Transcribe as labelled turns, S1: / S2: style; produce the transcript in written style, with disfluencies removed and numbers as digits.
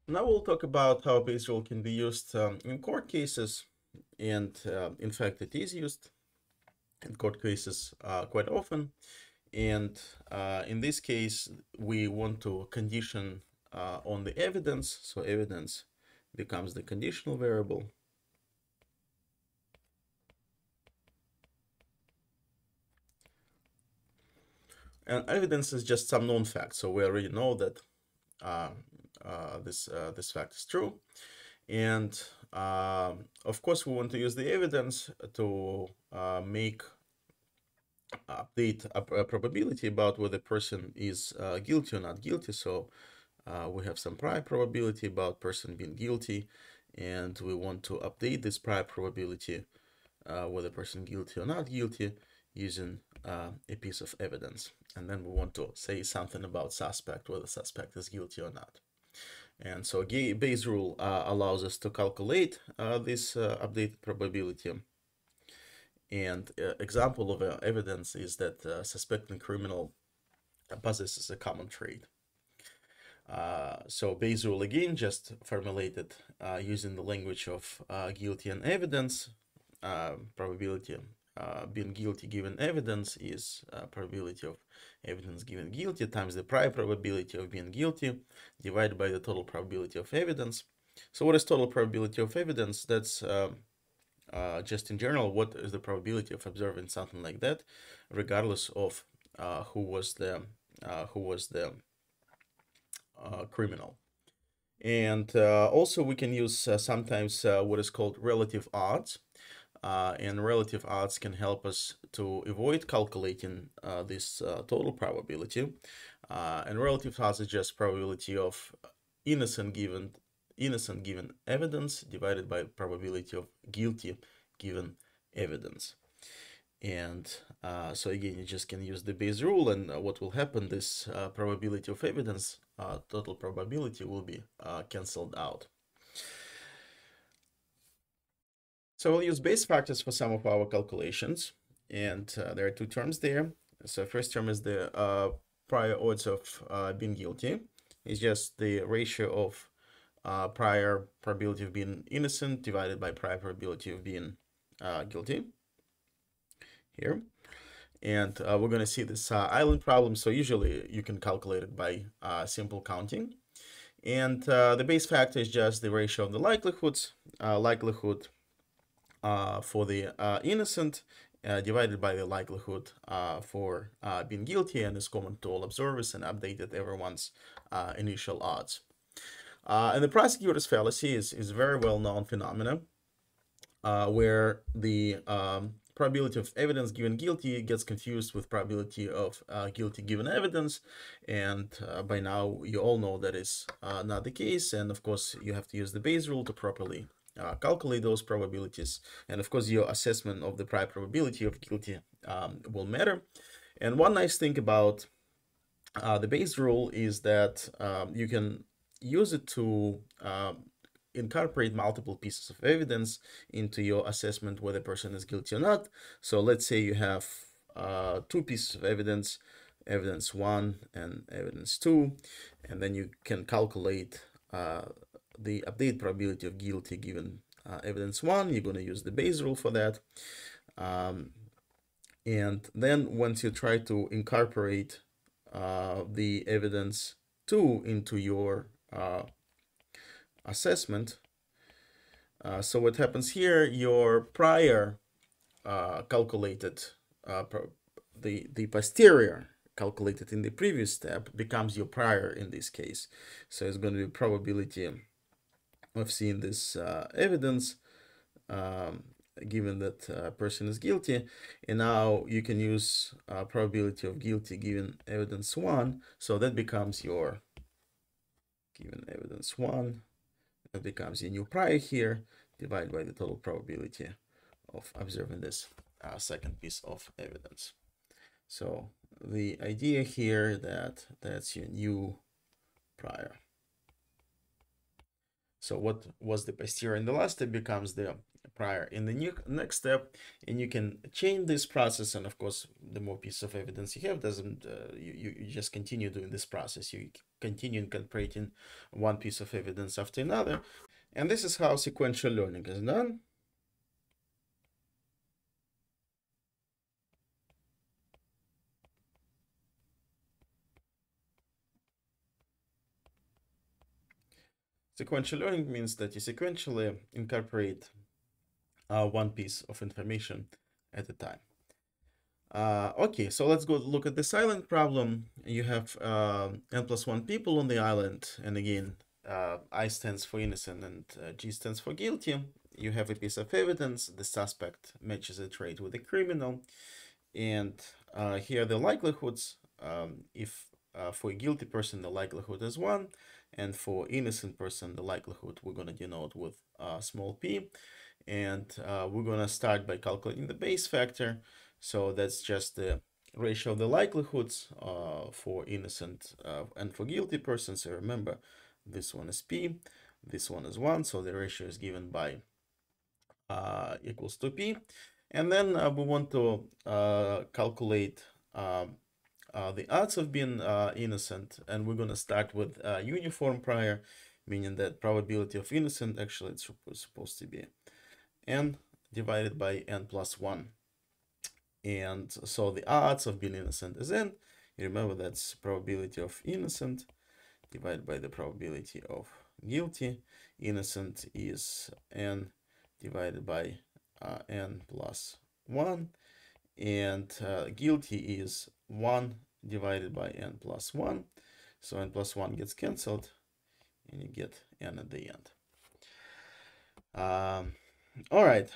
S1: Now we'll talk about how Bayes rule can be used in court cases, and in fact, it is used in court cases quite often. And in this case, we want to condition on the evidence, so evidence becomes the conditional variable. And evidence is just some known fact, so we already know that uh, this fact is true. And of course, we want to use the evidence to make update a probability about whether the person is guilty or not guilty. So we have some prior probability about person being guilty, and we want to update this prior probability whether person guilty or not guilty using a piece of evidence. And then we want to say something about suspect, whether suspect is guilty or not. And so Bayes rule allows us to calculate this updated probability. And example of evidence is that suspecting criminal possesses a common trait. So Bayes rule again just formulated using the language of guilty and evidence. Probability being guilty given evidence is probability of evidence given guilty times the prior probability of being guilty divided by the total probability of evidence. So what is total probability of evidence? That's just in general, what is the probability of observing something like that, regardless of who was the criminal. And also we can use sometimes what is called relative odds. And relative odds can help us to avoid calculating this total probability. And relative odds is just probability of innocent given evidence divided by probability of guilty given evidence. And so again, you just can use the Bayes rule, and what will happen, this probability of evidence, total probability will be canceled out. So we'll use Bayes factors for some of our calculations, and there are two terms there. So first term is the prior odds of being guilty. It's just the ratio of prior probability of being innocent divided by prior probability of being guilty here. And we're going to see this island problem. So usually you can calculate it by simple counting. And the Bayes factor is just the ratio of the likelihoods, likelihood for the innocent divided by the likelihood for being guilty, and is common to all observers and updated everyone's initial odds. And the prosecutor's fallacy is a very well-known phenomenon where the probability of evidence given guilty gets confused with probability of guilty given evidence. And by now, you all know that is not the case. And of course, you have to use the Bayes rule to properly calculate those probabilities. And of course, your assessment of the prior probability of guilty will matter. And one nice thing about the Bayes rule is that you can use it to incorporate multiple pieces of evidence into your assessment whether a person is guilty or not. So let's say you have two pieces of evidence, evidence 1 and evidence 2, and then you can calculate the updated probability of guilty given evidence 1. You're going to use the Bayes rule for that. And then once you try to incorporate the evidence 2 into your assessment, so what happens here, your prior calculated, the posterior calculated in the previous step becomes your prior in this case. So it's going to be probability of seeing this evidence given that a person is guilty, and now you can use probability of guilty given evidence 1, so that becomes your given evidence 1, that becomes your new prior here, divided by the total probability of observing this second piece of evidence. So the idea here that's your new prior. So what was the posterior in the last step becomes the prior in the next step, and you can chain this process. And of course, the more pieces of evidence you have, doesn't you just continue doing this process. You continue incorporating one piece of evidence after another, and this is how sequential learning is done. Sequential learning means that you sequentially incorporate one piece of information at a time. Okay, so let's go look at this island problem. You have n+1 people on the island, and again, I stands for innocent and G stands for guilty. You have a piece of evidence, the suspect matches a trait with the criminal, and here are the likelihoods. If for a guilty person, the likelihood is 1, and for innocent person, the likelihood we're going to denote with small p. And we're going to start by calculating the Bayes factor. So that's just the ratio of the likelihoods for innocent and for guilty persons. So remember, this one is p, this one is 1. So the ratio is given by equals to p. And then we want to calculate the odds of being innocent, and we're going to start with uniform prior, meaning that probability of innocent, actually it's supposed to be n divided by n+1. And so the odds of being innocent is n. You remember that's probability of innocent divided by the probability of guilty. Innocent is n divided by n+1, and guilty is 1 divided by n+1. So n+1 gets cancelled, and you get n at the end. All right.